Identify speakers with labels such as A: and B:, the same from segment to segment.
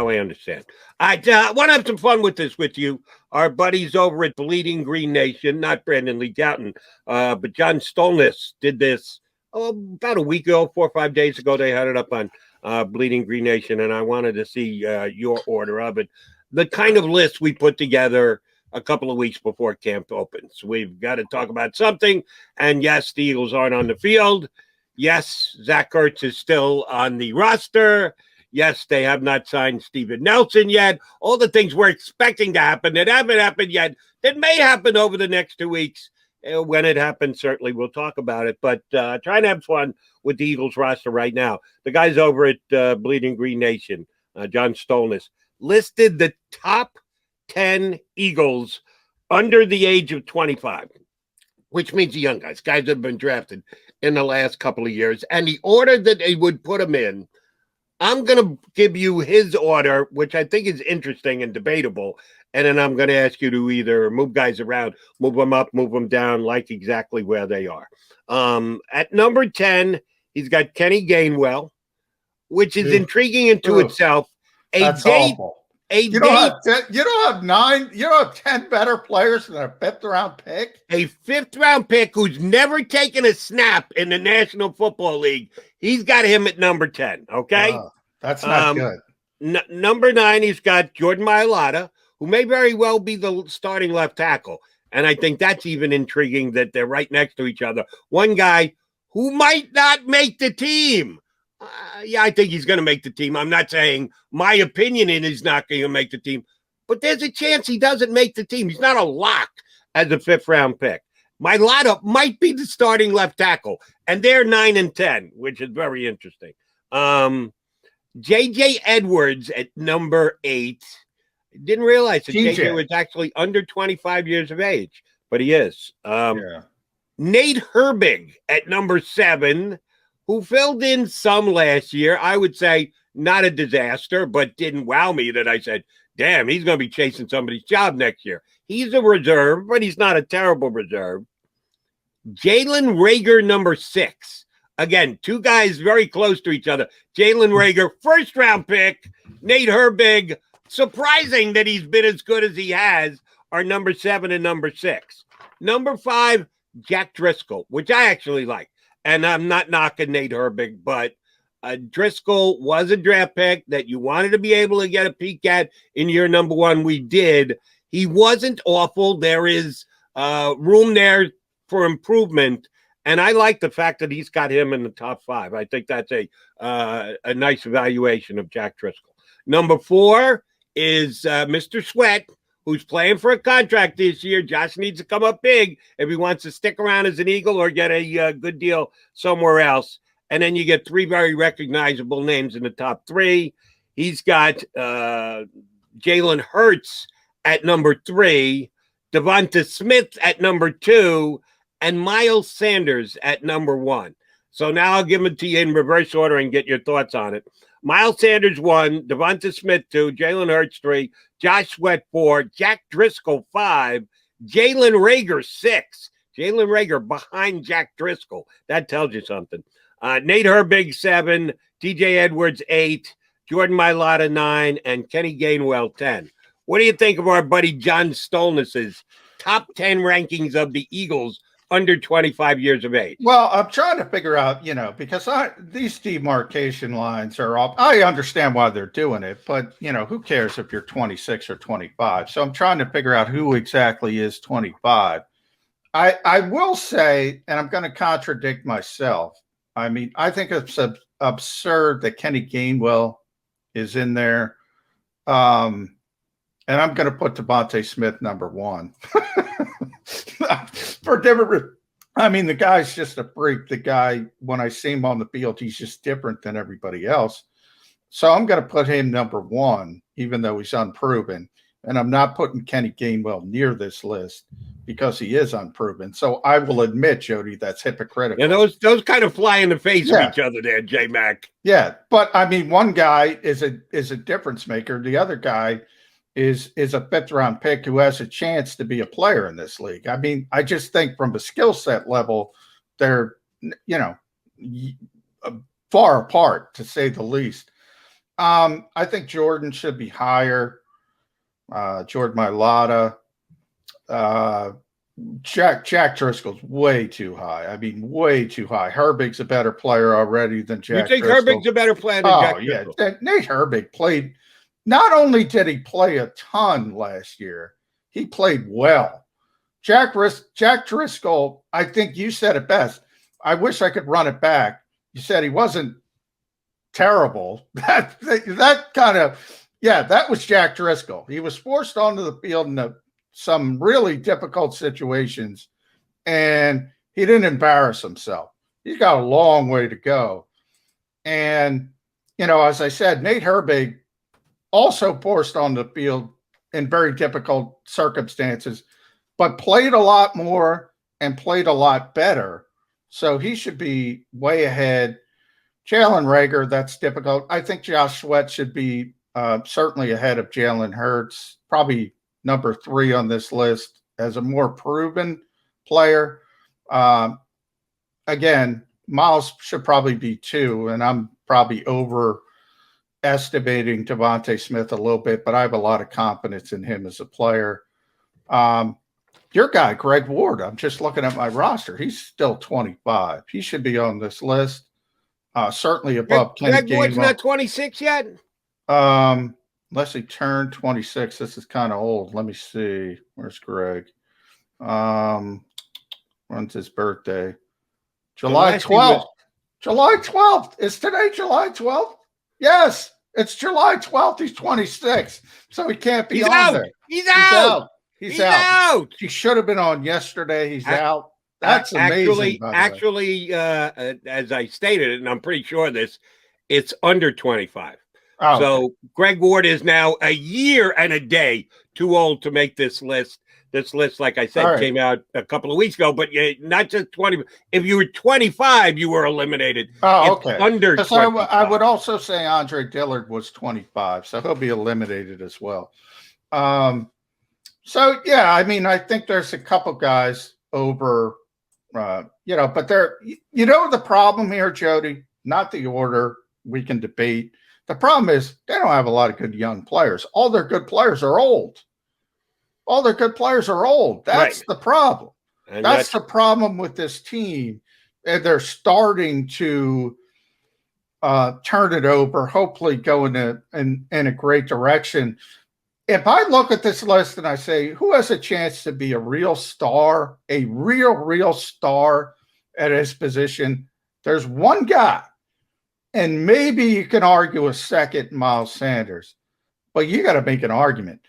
A: I understand. I want to have some fun with this with you. Our buddies over at Bleeding Green Nation, not Brandon Lee Gouton, but John Stolness did this about a week ago, 4 or 5 days ago. They had it up on Bleeding Green Nation, and I wanted to see your order of it. The kind of list we put together a couple of weeks before camp opens. We've got to talk about something. And yes, the Eagles aren't on the field. Yes, Zach Ertz is still on the roster. Yes, they have not signed Steven Nelson yet. All the things we're expecting to happen that haven't happened yet, that may happen over the next 2 weeks. When it happens, certainly we'll talk about it. But trying to have fun with the Eagles roster right now. The guys over at Bleeding Green Nation, John Stolness, listed the top 10 Eagles under the age of 25, which means the young guys that have been drafted in the last couple of years. And the order that they would put them in, I'm going to give you his order, which I think is interesting and debatable. And then I'm going to ask you to either move guys around, move them up, move them down, like exactly where they are. At number 10, he's got Kenny Gainwell, which is intriguing into itself.
B: That's awful. You don't have 10 better players than a fifth-round pick?
A: A fifth-round pick who's never taken a snap in the National Football League. He's got him at number 10, okay?
B: That's not good.
A: Number 9, he's got Jordan Mailata, who may very well be the starting left tackle. And I think that's even intriguing that they're right next to each other. One guy who might not make the team. Yeah, I think he's going to make the team. I'm not saying my opinion is he's not going to make the team, but there's a chance he doesn't make the team. He's not a lock as a fifth-round pick. Mailata might be the starting left tackle, and they're 9 and 10, which is very interesting. J.J. Edwards at number 8. Didn't realize that J.J. was actually under 25 years of age, but he is. Nate Herbig at number 7. Who filled in some last year. I would say not a disaster, but didn't wow me that I said, damn, he's going to be chasing somebody's job next year. He's a reserve, but he's not a terrible reserve. Jalen Reagor, number 6. Again, 2 guys very close to each other. Jalen Reagor, first-round pick. Nate Herbig, surprising that he's been as good as he has, are number 7 and number 6. Number 5, Jack Driscoll, which I actually like. And I'm not knocking Nate Herbig, but Driscoll was a draft pick that you wanted to be able to get a peek at in year number 1. We did. He wasn't awful. There is room there for improvement. And I like the fact that he's got him in the top 5. I think that's a nice evaluation of Jack Driscoll. Number 4 is Mr. Sweat, who's playing for a contract this year. Josh needs to come up big if he wants to stick around as an Eagle or get a good deal somewhere else. And then you get 3 very recognizable names in the top 3. He's got Jalen Hurts at number 3, Devonta Smith at number 2, and Miles Sanders at number 1. So now I'll give them to you in reverse order and get your thoughts on it. Miles Sanders 1, Devonta Smith 2, Jalen Hurts 3, Josh Sweat 4, Jack Driscoll 5, Jalen Reagor 6. Jalen Reagor behind Jack Driscoll. That tells you something. Nate Herbig 7, TJ Edwards 8, Jordan Mailata 9, and Kenny Gainwell 10. What do you think of our buddy John Stolness's top 10 rankings of the Eagles under 25 years of age?
B: Well, I'm trying to figure out, because these demarcation lines are all, I understand why they're doing it, but, who cares if you're 26 or 25? So I'm trying to figure out who exactly is 25. I will say, and I'm going to contradict myself. I mean, I think it's absurd that Kenny Gainwell is in there. And I'm going to put Devonta Smith number 1. For different, the guy's just a freak. The guy, when I see him on the field, he's just different than everybody else. So I'm going to put him number 1, even though he's unproven. And I'm not putting Kenny Gainwell near this list because he is unproven. So I will admit, Jody, that's hypocritical.
A: Yeah, those kind of fly in the face of each other there, J-Mac.
B: Yeah, but one guy is a difference maker. The other guy is a fifth-round pick who has a chance to be a player in this league. I just think from a skill set level, they're, far apart, to say the least. I think Jordan should be higher. Jordan Mailata. Jack Driscoll's way too high. I mean, way too high. Herbig's a better player already than Jack.
A: You think
B: Driscoll.
A: Herbig's a better player than Jack Driscoll?
B: Yeah. Nate Herbig played. Not only did he play a ton last year, he played well. Jack Driscoll, I think you said it best. I wish I could run it back. You said he wasn't terrible. That kind of, yeah, that was Jack Driscoll. He was forced onto the field in some really difficult situations, and he didn't embarrass himself. He's got a long way to go. And, as I said, Nate Herbig also forced on the field in very difficult circumstances, but played a lot more and played a lot better. So he should be way ahead. Jalen Reagor, that's difficult. I think Josh Sweat should be certainly ahead of Jalen Hurts, probably number 3 on this list as a more proven player. Again, Miles should probably be 2, and I'm probably overestimating Devontae Smith a little bit, but I have a lot of confidence in him as a player. Your guy, Greg Ward, I'm just looking at my roster. He's still 25. He should be on this list. Certainly above Kenny Gainwell.
A: Greg Ward's not 26 yet?
B: Unless he turned 26. This is kind of old. Let me see. Where's Greg? When's his birthday? July 12th. July 12th. Is today July 12th? Yes, it's July 12th. He's 26. So he can't be on there.
A: He's out.
B: He's out. He should have been on yesterday. He's out. That's amazing.
A: Actually, as I stated it, and I'm pretty sure this, it's under 25.
B: Oh,
A: so
B: okay.
A: Greg Ward is now a year and a day too old to make this list. This list, like I said, came out a couple of weeks ago, but not just 20. If you were 25, you were eliminated.
B: Oh, okay.
A: Under 25.
B: I would also say Andre Dillard was 25, so he'll be eliminated as well. So, yeah, I mean, I think there's a couple guys over, but they're, the problem here, Jody, not the order, we can debate. The problem is they don't have a lot of good young players. All their good players are old. That's the problem. And that's the problem with this team. They're starting to turn it over, hopefully go in a great direction. If I look at this list and I say, who has a chance to be a real star, a real star at his position, there's one guy. And maybe you can argue a second, Miles Sanders, but you got to make an argument.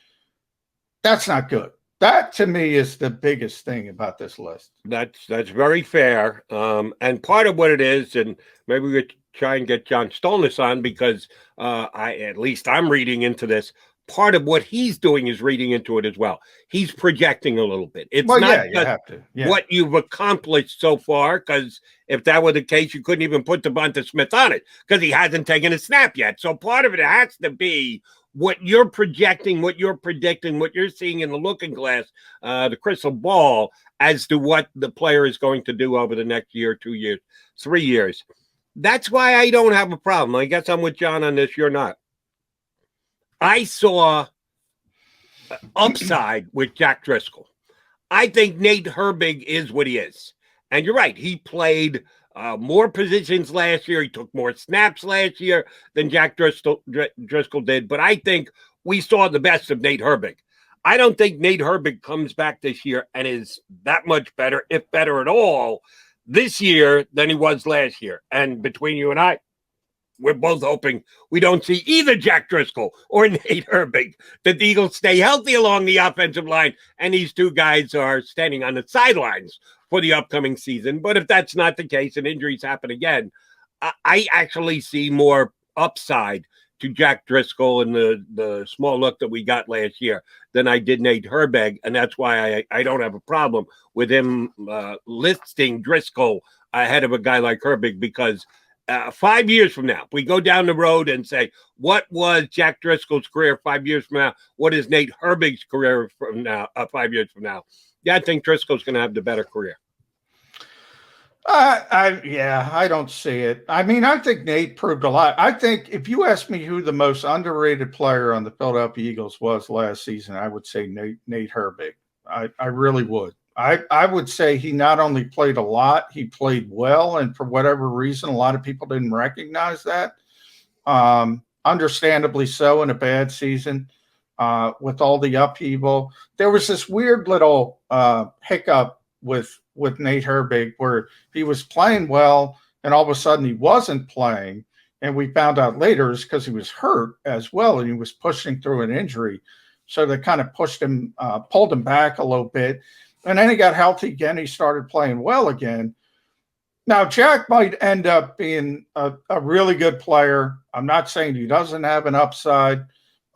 B: That's not good. That, to me, is the biggest thing about this list.
A: That's very fair. And part of what it is, and maybe we could try and get John Stolnis on, because I'm reading into this. Part of what he's doing is reading into it as well. He's projecting a little bit. It's not what you've accomplished so far, because if that were the case, you couldn't even put Devonta Smith on it because he hasn't taken a snap yet. So part of it has to be what you're projecting, what you're predicting, what you're seeing in the looking glass, the crystal ball, as to what the player is going to do over the next year, 2 years, 3 years. That's why I don't have a problem. I guess I'm with John on this. You're not. I saw upside with Jack Driscoll. I think Nate Herbig is what he is. And you're right. He played more positions last year. He took more snaps last year than Jack Driscoll did. But I think we saw the best of Nate Herbig. I don't think Nate Herbig comes back this year and is that much better, if better at all, this year than he was last year. And between you and I, we're both hoping we don't see either Jack Driscoll or Nate Herbig. The Eagles stay healthy along the offensive line, and these two guys are standing on the sidelines for the upcoming season. But if that's not the case and injuries happen again, I actually see more upside to Jack Driscoll and the small look that we got last year than I did Nate Herbig, and that's why I don't have a problem with him listing Driscoll ahead of a guy like Herbig, because 5 years from now, we go down the road and say, what was Jack Driscoll's career 5 years from now? What is Nate Herbig's career from now? 5 years from now? Yeah, I think Driscoll's going to have the better career.
B: I don't see it. I mean, I think Nate proved a lot. I think if you ask me who the most underrated player on the Philadelphia Eagles was last season, I would say Nate Herbig. I really would. I would say he not only played a lot, he played well, and for whatever reason, a lot of people didn't recognize that. Understandably so in a bad season with all the upheaval. There was this weird little hiccup with Nate Herbig where he was playing well and all of a sudden he wasn't playing. And we found out later it's because he was hurt as well and he was pushing through an injury. So they kind of pushed him, pulled him back a little bit. And then he got healthy again. He started playing well again. Now, Jack might end up being a really good player. I'm not saying he doesn't have an upside,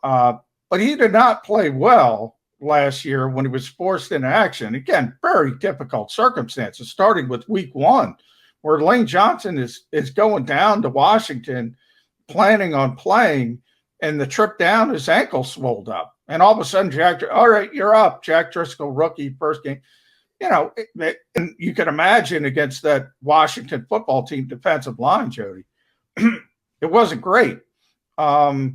B: but he did not play well last year when he was forced into action. Again, very difficult circumstances, starting with week 1, where Lane Johnson is going down to Washington, planning on playing, and the trip down, his ankle swelled up. And all of a sudden, all right, you're up. Jack Driscoll, rookie, first game. You know, and you can imagine against that Washington football team defensive line, Jody, it wasn't great. So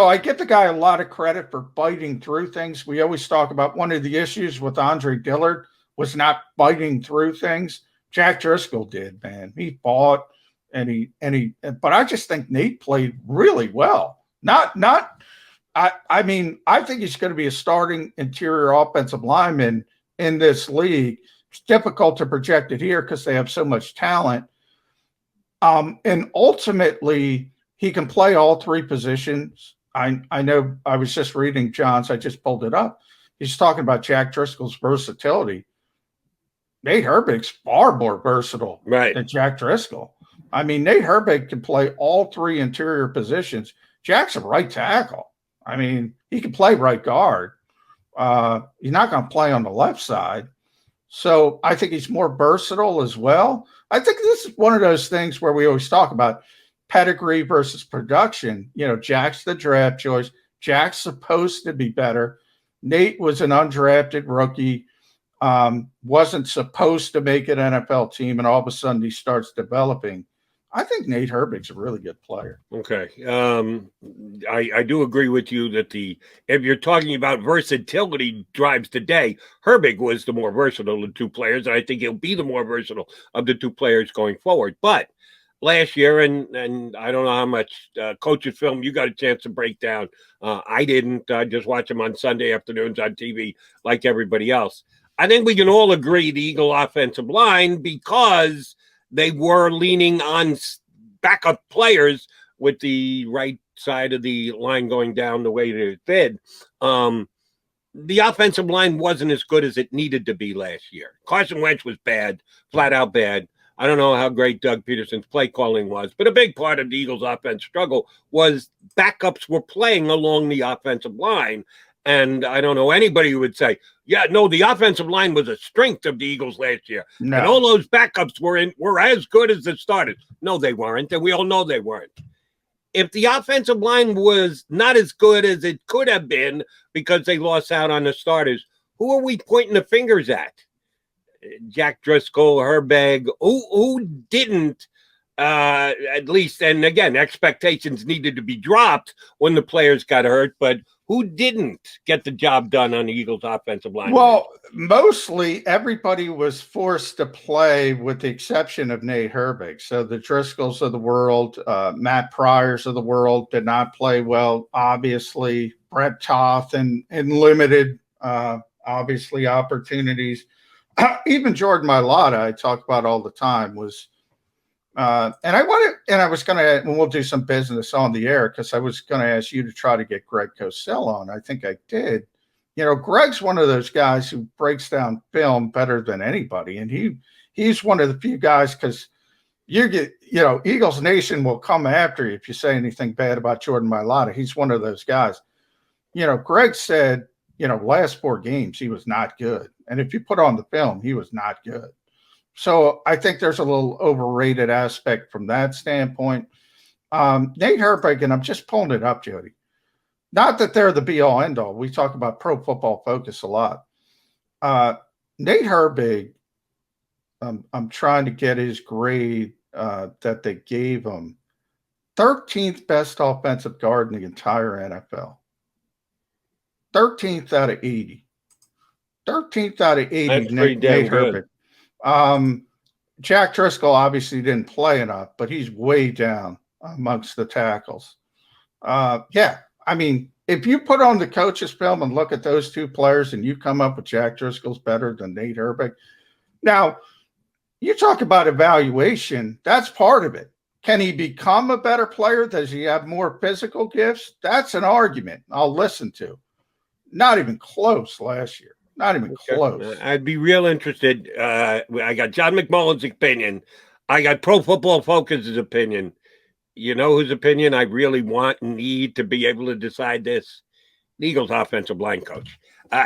B: I give the guy a lot of credit for fighting through things. We always talk about one of the issues with Andre Dillard was not fighting through things. Jack Driscoll did, man. He fought but I just think Nate played really well. I mean, I think he's going to be a starting interior offensive lineman in this league. It's difficult to project it here because they have so much talent. And ultimately, he can play all 3 positions. I know I was just reading John's. I just pulled it up. He's talking about Jack Driscoll's versatility. Nate Herbig's far more versatile than Jack Driscoll. I mean, Nate Herbig can play all 3 interior positions. Jack's a right tackle. I mean, he can play right guard. He's not going to play on the left side. So I think he's more versatile as well. I think this is one of those things where we always talk about pedigree versus production. You know, Jack's the draft choice. Jack's supposed to be better. Nate was an undrafted rookie, wasn't supposed to make an NFL team, and all of a sudden he starts developing. I think Nate Herbig's a really good player.
A: Okay. I do agree with you that if you're talking about versatility drives the day, Herbig was the more versatile of the 2 players, and I think he'll be the more versatile of the 2 players going forward. But last year, and I don't know how much coaches film you got a chance to break down. I didn't. I just watch them on Sunday afternoons on TV like everybody else. I think we can all agree the Eagle offensive line, because they were leaning on backup players with the right side of the line going down the way that it did. The offensive line wasn't as good as it needed to be last year. Carson Wentz was bad, flat out bad. I don't know how great Doug Peterson's play calling was, but a big part of the Eagles' offense struggle was backups were playing along the offensive line. And I don't know anybody who would say, yeah, no, the offensive line was a strength of the Eagles last year. No. And all those backups were as good as the starters. No, they weren't. And we all know they weren't. If the offensive line was not as good as it could have been because they lost out on the starters, who are we pointing the fingers at? Jack Driscoll, Herbig, who didn't, at least, and again, expectations needed to be dropped when the players got hurt, but who didn't get the job done on the Eagles offensive line?
B: Well, mostly everybody was forced to play with the exception of Nate Herbig. So the Driscolls of the world, Matt Pryors of the world did not play well, obviously. Brett Toth in limited, obviously, opportunities. Even Jordan Mailata, I talk about all the time, was and we'll do some business on the air because I was going to ask you to try to get Greg Cosell on. I think I did. You know, Greg's one of those guys who breaks down film better than anybody. And he's one of the few guys, because Eagles Nation will come after you if you say anything bad about Jordan Mailata. He's one of those guys. You know, Greg said, last 4 games, he was not good. And if you put on the film, he was not good. So I think there's a little overrated aspect from that standpoint. Nate Herbig, and I'm just pulling it up, Jody. Not that they're the be-all, end-all. We talk about Pro Football Focus a lot. Nate Herbig I'm trying to get his grade that they gave him. 13th best offensive guard in the entire NFL. 13th out of 80. 13th out of 80.
A: That's pretty damn
B: good. Jack Driscoll obviously didn't play enough, but he's way down amongst the tackles. Yeah, I mean, if you put on the coach's film and look at those two players and you come up with Jack Driscoll's better than Nate Herbig. Now, you talk about evaluation, that's part of it. Can he become a better player? Does he have more physical gifts? That's an argument I'll listen to. Not even close last year. Not even close.
A: I'd be real interested. I got John McMullen's opinion. I got Pro Football Focus's opinion. You know whose opinion I really want and need to be able to decide this? The Eagles offensive line coach.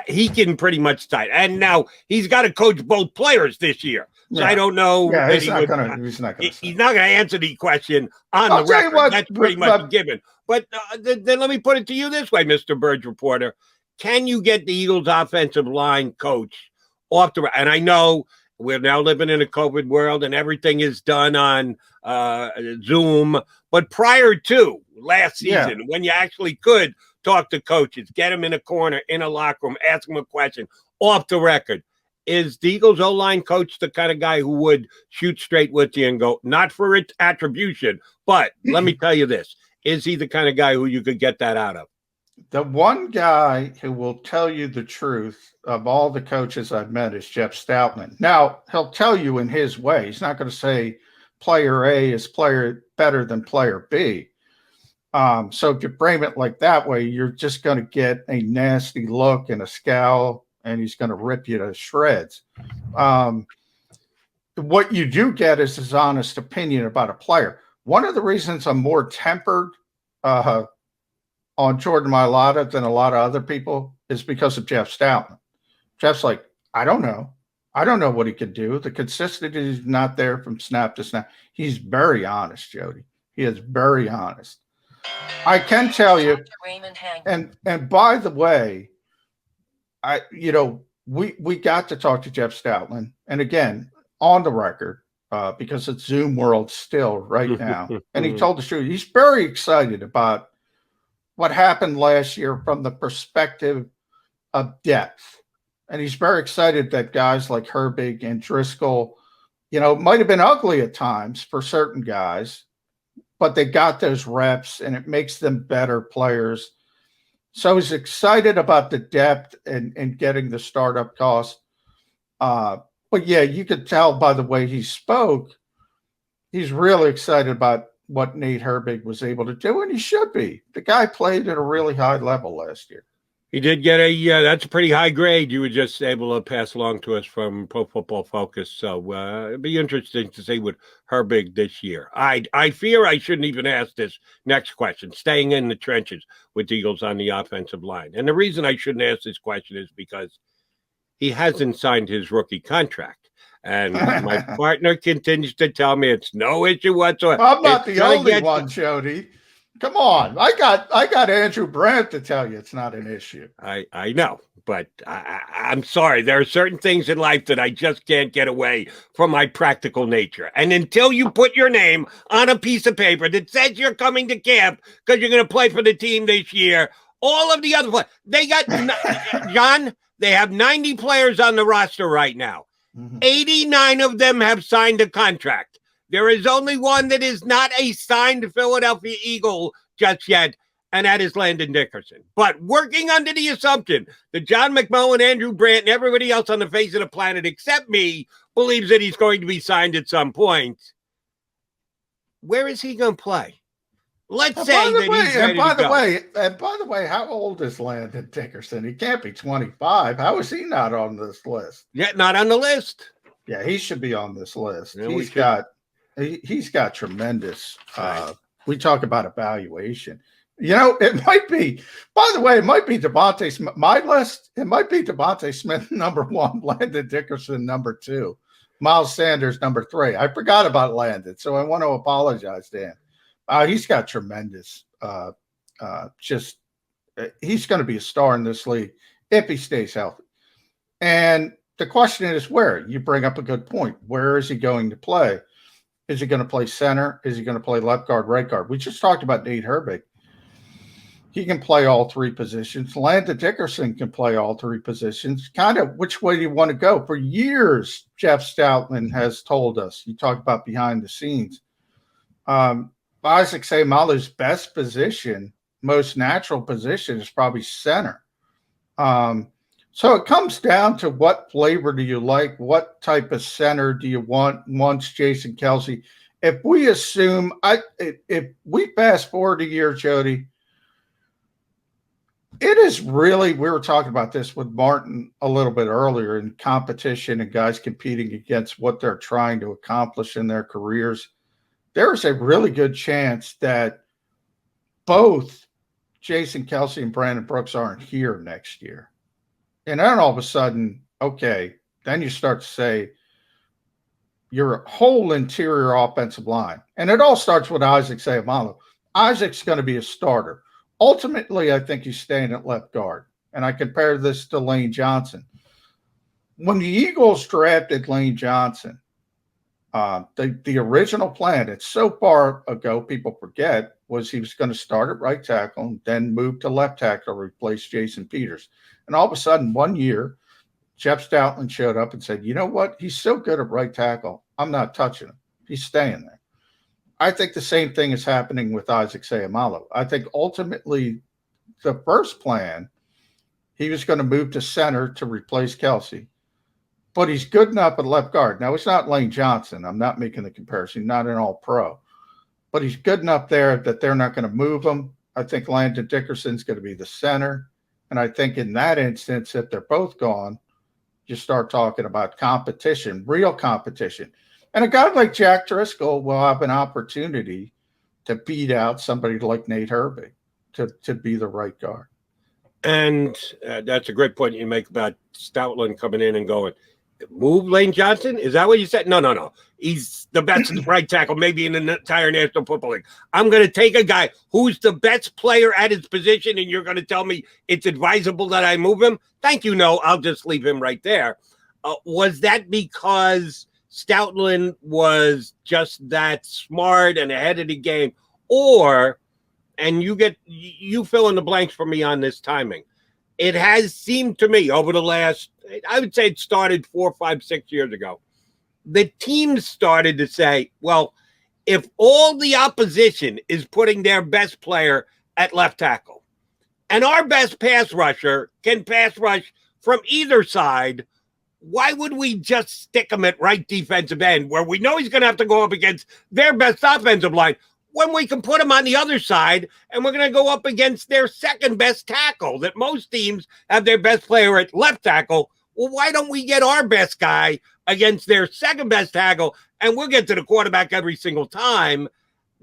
A: He can pretty much decide. And now he's got to coach both players this year. So I don't know.
B: Yeah, he's not going
A: to answer the question on the record. That's pretty much a given. But then let me put it to you this way, Mr. Burge reporter. Can you get the Eagles offensive line coach off the – and I know we're now living in a COVID world and everything is done on Zoom. But prior to last season, when you actually could talk to coaches, get them in a corner, in a locker room, ask them a question, off the record, is the Eagles O-line coach the kind of guy who would shoot straight with you and go, not for its attribution, but let me tell you this. Is he the kind of guy who you could get that out of?
B: The one guy who will tell you the truth of all the coaches I've met is Jeff Stoutland. Now, he'll tell you in his way. He's not going to say player A is better than player B. So if you frame it like that way, you're just going to get a nasty look and a scowl, and he's going to rip you to shreds. What you do get is his honest opinion about a player. One of the reasons I'm more tempered on Jordan Mailata than a lot of other people is because of Jeff Stoutland. Jeff's like, I don't know. I don't know what he could do. The consistency is not there from snap to snap. He's very honest, Jody. He is very honest. I can tell you, and by the way, we got to talk to Jeff Stoutland, and again, on the record, because it's Zoom world still right now. And he told the truth. He's very excited about what happened last year from the perspective of depth. And he's very excited that guys like Herbig and Driscoll, might have been ugly at times for certain guys, but they got those reps and it makes them better players. So he's excited about the depth and getting the startup cost. But yeah, you could tell by the way he spoke, he's really excited about what Nate Herbig was able to do, and he should be. The guy played at a really high level last year.
A: He did get that's a pretty high grade you were just able to pass along to us from Pro Football Focus. So it'd be interesting to see with Herbig this year. I fear I shouldn't even ask this next question, staying in the trenches with the Eagles on the offensive line. And the reason I shouldn't ask this question is because he hasn't signed his rookie contract. And my partner continues to tell me it's no issue whatsoever.
B: I'm not the only one, Jody. Come on. I got Andrew Brandt to tell you it's not an issue.
A: I know, but I'm sorry. There are certain things in life that I just can't get away from my practical nature. And until you put your name on a piece of paper that says you're coming to camp because you're going to play for the team this year, all of the other players, they got, John, they have 90 players on the roster right now. 89 of them have signed a contract. There is only one that is not a signed Philadelphia Eagle just yet, and that is Landon Dickerson. But working under the assumption that John McMullen, Andrew Brandt, and everybody else on the face of the planet except me believes that he's going to be signed at some point, where is he going to play? Let's say that he's ready to go.
B: And by the way, how old is Landon Dickerson? He can't be 25. How is he not on this list?
A: Yeah, not on the list.
B: Yeah, he should be on this list.
A: Yeah,
B: he's got tremendous. We talk about evaluation. It might be. By the way, it might be Devontae Smith. My list. It might be Devontae Smith number 1, Landon Dickerson number 2, Miles Sanders number 3. I forgot about Landon, so I want to apologize to him. He's got tremendous. He's going to be a star in this league if he stays healthy. And the question is where. You bring up a good point. Where is he going to play? Is he going to play center? Is he going to play left guard, right guard? We just talked about Nate Herbig. He can play all three positions. Landon Dickerson can play all three positions. Kind of which way do you want to go? For years, Jeff Stoutland has told us, you talk about behind the scenes, Isaac Seumalo's best position, most natural position is probably center. So it comes down to what flavor do you like? What type of center do you want once Jason Kelce? If we assume, if we fast forward a year, Jody, it is really, we were talking about this with Martin a little bit earlier in competition and guys competing against what they're trying to accomplish in their careers. There's a really good chance that both Jason Kelce and Brandon Brooks aren't here next year. And then all of a sudden, okay, then you start to say your whole interior offensive line. And it all starts with Isaac Seumalo. Isaac's going to be a starter. Ultimately, I think he's staying at left guard. And I compare this to Lane Johnson. When the Eagles drafted Lane Johnson, the original plan, it's so far ago, people forget, was he was going to start at right tackle and then move to left tackle to replace Jason Peters. And all of a sudden, one year, Jeff Stoutland showed up and said, you know what? He's so good at right tackle. I'm not touching him. He's staying there. I think the same thing is happening with Isaac Seumalo. I think ultimately the first plan, he was going to move to center to replace Kelce. But he's good enough at left guard. Now, it's not Lane Johnson. I'm not making the comparison, not an all-pro. But he's good enough there that they're not going to move him. I think Landon Dickerson's going to be the center. And I think in that instance, if they're both gone, you start talking about competition, real competition. And a guy like Jack Driscoll will have an opportunity to beat out somebody like Nate Herbig to be the right guard.
A: And that's a great point you make about Stoutland coming in and going, move Lane Johnson? Is that what you said? No. He's the best right tackle, maybe in the entire National Football League. I'm going to take a guy who's the best player at his position, and you're going to tell me it's advisable that I move him? Thank you. No, I'll just leave him right there. Was that because Stoutland was just that smart and ahead of the game? Or, and you fill in the blanks for me on this timing, it has seemed to me over the last, I would say it started 4, 5, 6 years ago. The teams started to say, well, if all the opposition is putting their best player at left tackle and our best pass rusher can pass rush from either side, why would we just stick him at right defensive end where we know he's going to have to go up against their best offensive line when we can put him on the other side and we're going to go up against their second best tackle, that most teams have their best player at left tackle? Well, why don't we get our best guy against their second best tackle and we'll get to the quarterback every single time?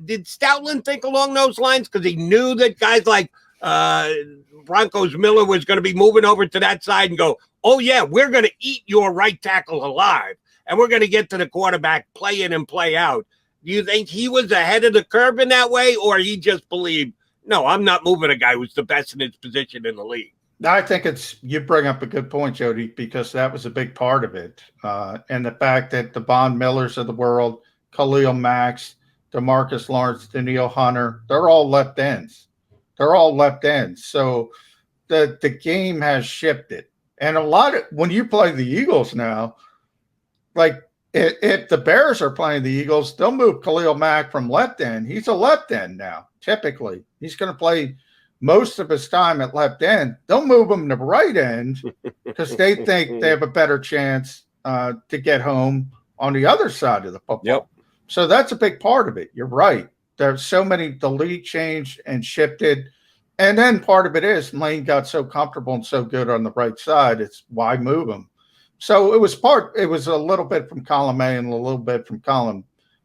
A: Did Stoutland think along those lines because he knew that guys like Broncos Miller was going to be moving over to that side and go, oh, yeah, we're going to eat your right tackle alive and we're going to get to the quarterback, play in and play out? Do you think he was ahead of the curve in that way, or he just believed, no, I'm not moving a guy who's the best in his position in the league?
B: I think you bring up a good point, Jody, because that was a big part of it. And the fact that the Von Millers of the world, Khalil Max, DeMarcus Lawrence, Danielle Hunter, they're all left ends. So the game has shifted. And when you play the Eagles now, like if the Bears are playing the Eagles, they'll move Khalil Mack from left end. He's a left end now, typically. He's going to play most of his time at left end. They'll move him to right end because they think they have a better chance to get home on the other side of the football.
A: Yep.
B: So that's a big part of it. You're right. There's so many, the league changed and shifted. And then part of it is Lane got so comfortable and so good on the right side. It's why move him? So it was a little bit from column A and a little bit from column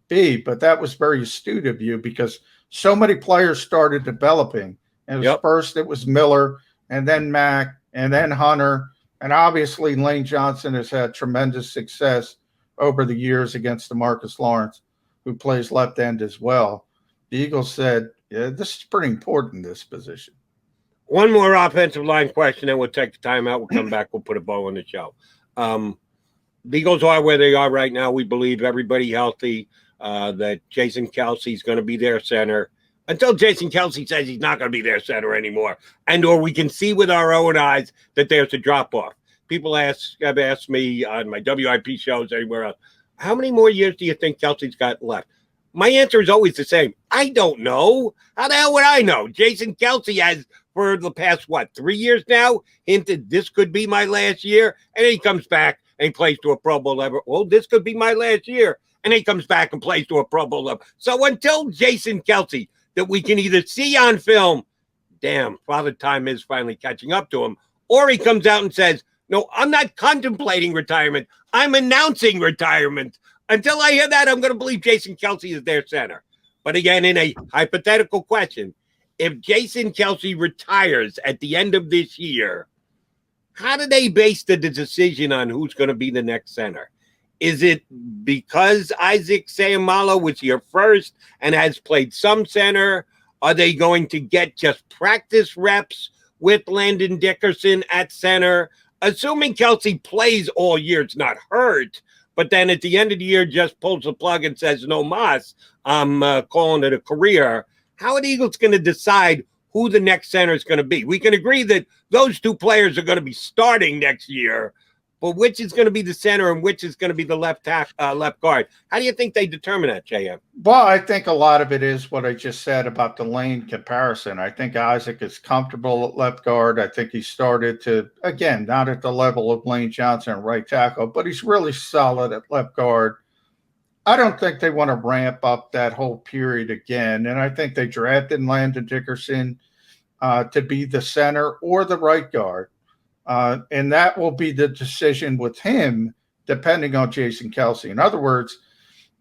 B: B, but that was very astute of you because so many players started developing. And first it was Miller and then Mack and then Hunter. And obviously Lane Johnson has had tremendous success over the years against DeMarcus Lawrence, who plays left end as well. The Eagles said, yeah, this is pretty important, this position.
A: One more offensive line question, and we'll take the time out. We'll come back. We'll put a bow on the show. The Eagles are where they are right now. We believe everybody healthy, that Jason Kelsey's going to be their center until Jason Kelsey says he's not going to be their center anymore. And or we can see with our own eyes that there's a drop-off. People have asked me on my WIP shows, anywhere else, how many more years do you think Kelsey's got left? My answer is always the same. I don't know. How the hell would I know? Jason Kelsey has, for the past, 3 years now, hinted this could be my last year. And then he comes back and he plays to a Pro Bowl level. Well, this could be my last year. And then he comes back and plays to a Pro Bowl level. So until Jason Kelsey, that we can either see on film, damn, Father Time is finally catching up to him, or he comes out and says, no, I'm not contemplating retirement. I'm announcing retirement. Until I hear that, I'm going to believe Jason Kelsey is their center. But again, in a hypothetical question, if Jason Kelsey retires at the end of this year, how do they base the decision on who's going to be the next center? Is it because Isaac Seumalo was here first and has played some center? Are they going to get just practice reps with Landon Dickerson at center? Assuming Kelsey plays all year, it's not hurt, but then at the end of the year just pulls the plug and says, no mas, I'm calling it a career. How are the Eagles going to decide who the next center is going to be? We can agree that those two players are going to be starting next year, but which is going to be the center and which is going to be the left guard? How do you think they determine that, JM?
B: Well, I think a lot of it is what I just said about the lane comparison. I think Isaac is comfortable at left guard. I think he started to, again, not at the level of Lane Johnson at right tackle, but he's really solid at left guard. I don't think they want to ramp up that whole period again. And I think they drafted Landon Dickerson to be the center or the right guard. And that will be the decision with him, depending on Jason Kelsey. In other words,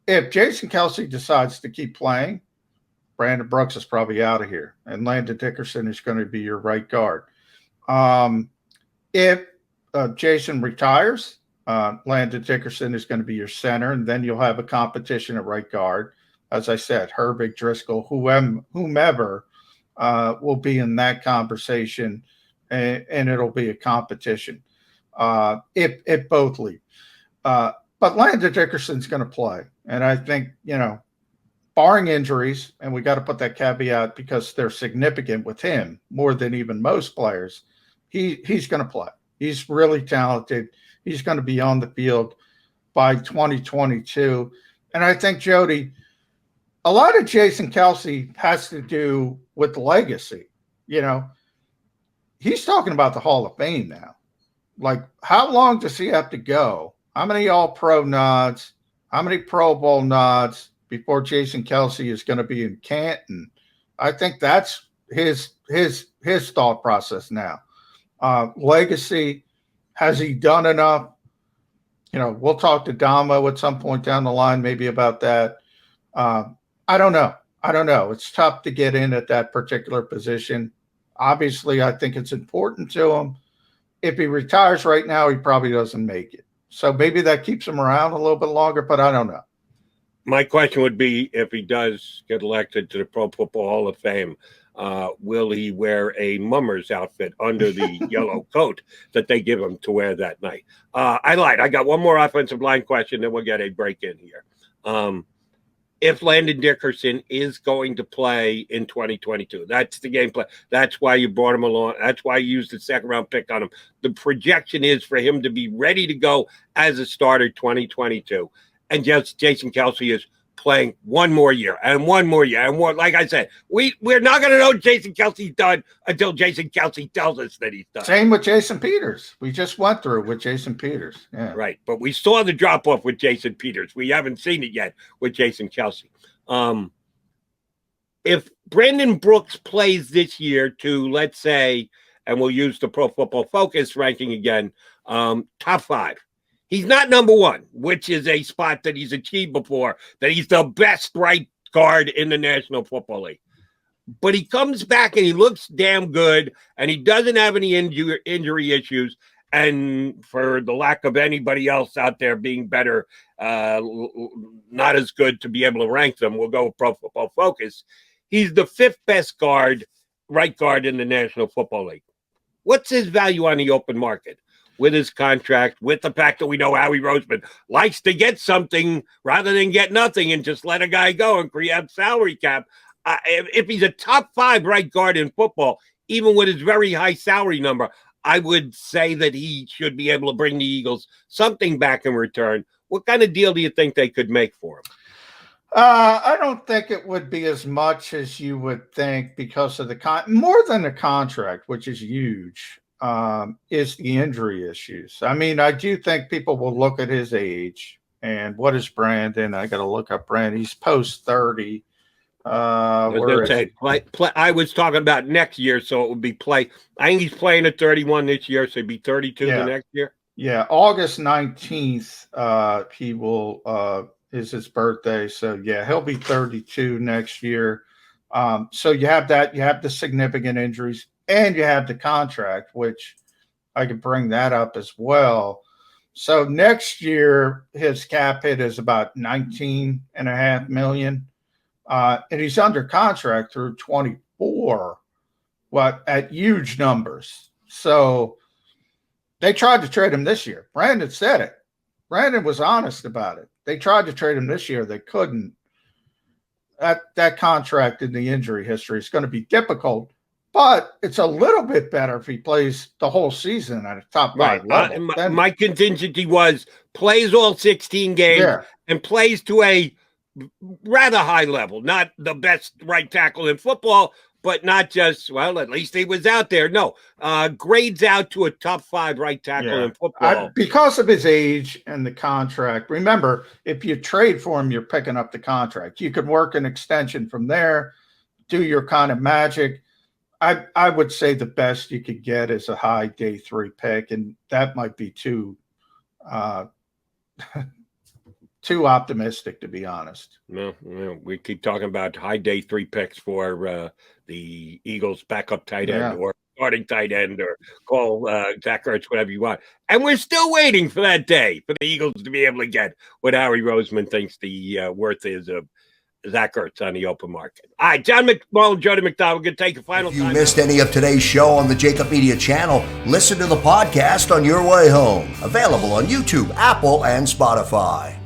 B: if Jason Kelsey decides to keep playing, Brandon Brooks is probably out of here, and Landon Dickerson is going to be your right guard. If Jason retires, Landon Dickerson is going to be your center, and then you'll have a competition at right guard. As I said, Herbig, Driscoll, whomever will be in that conversation, and it'll be a competition if both leave. But Landon Dickerson's going to play. And I think, barring injuries, and we got to put that caveat because they're significant with him more than even most players, he's going to play. He's really talented. He's going to be on the field by 2022. And I think, Jody, a lot of Jason Kelsey has to do with legacy. He's talking about the Hall of Fame now. Like, how long does he have to go? How many All-Pro nods? How many Pro Bowl nods before Jason Kelsey is going to be in Canton? I think that's his thought process now. Legacy, has he done enough? We'll talk to Damo at some point down the line, maybe about that. I don't know. It's tough to get in at that particular position. Obviously, I think it's important to him. If he retires right now, he probably doesn't make it. So maybe that keeps him around a little bit longer, but I don't know.
A: My question would be, if he does get elected to the Pro Football Hall of Fame, will he wear a mummer's outfit under the yellow coat that they give him to wear that night? I lied. I got one more offensive line question, then we'll get a break in here. If Landon Dickerson is going to play in 2022, that's the game plan. That's why you brought him along. That's why you used the second-round pick on him. The projection is for him to be ready to go as a starter 2022. And just Jason Kelsey is playing one more year and one more year. And more, like I said, we're not going to know Jason Kelsey's done until Jason Kelsey tells us that he's done.
B: Same with Jason Peters. We just went through with Jason Peters. Yeah.
A: Right. But we saw the drop off with Jason Peters. We haven't seen it yet with Jason Kelsey. If Brandon Brooks plays this year to, let's say, and we'll use the Pro Football Focus ranking again, top 5. He's not number 1, which is a spot that he's achieved before, that he's the best right guard in the National Football League. But he comes back and he looks damn good, and he doesn't have any injury issues. And for the lack of anybody else out there being better, not as good to be able to rank them, we'll go with Pro Football Focus. He's the 5th best right guard in the National Football League. What's his value on the open market? with his contract, with the fact that we know Howie Roseman likes to get something rather than get nothing and just let a guy go and create salary cap. If he's a top 5 right guard in football, even with his very high salary number, I would say that he should be able to bring the Eagles something back in return. What kind of deal do you think they could make for him?
B: I don't think it would be as much as you would think because of more than the contract, which is huge, is the injury issues. I mean, I do think people will look at his age and what is Brandon. I got to look up Brandon. He's post 30.
A: I was talking about next year, so it would be play. I think he's playing at 31 this year, so he'd be 32 the next year.
B: Yeah, August 19th, he will is his birthday. So yeah, he'll be 32 next year. So you have that, you have the significant injuries, and you have the contract, which I could bring that up as well. So next year, his cap hit is about $19.5 million. And he's under contract through 24, at huge numbers. So they tried to trade him this year. Brandon said it. Brandon was honest about it. They tried to trade him this year. They couldn't. That contract in the injury history is going to be difficult, but it's a little bit better if he plays the whole season at a top 5 level.
A: My contingency was plays all 16 games and plays to a rather high level, not the best right tackle in football, but not just, well, at least he was out there. No, grades out to a top 5 right tackle in football.
B: Because of his age and the contract. Remember, if you trade for him, you're picking up the contract. You could work an extension from there, do your kind of magic. I would say the best you could get is a high day 3 pick, and that might be too optimistic, to be honest.
A: No, we keep talking about high day 3 picks for the Eagles' backup tight end or starting tight end, or call Zach Ertz, whatever you want. And we're still waiting for that day for the Eagles to be able to get what Howie Roseman thinks the worth is of Zach Ertz on the open market. All right, John McMullen, Jody McDonald, we're going to take a final time.
C: If you missed any of today's show on the JAKIB Media channel, listen to the podcast on your way home. Available on YouTube, Apple, and Spotify.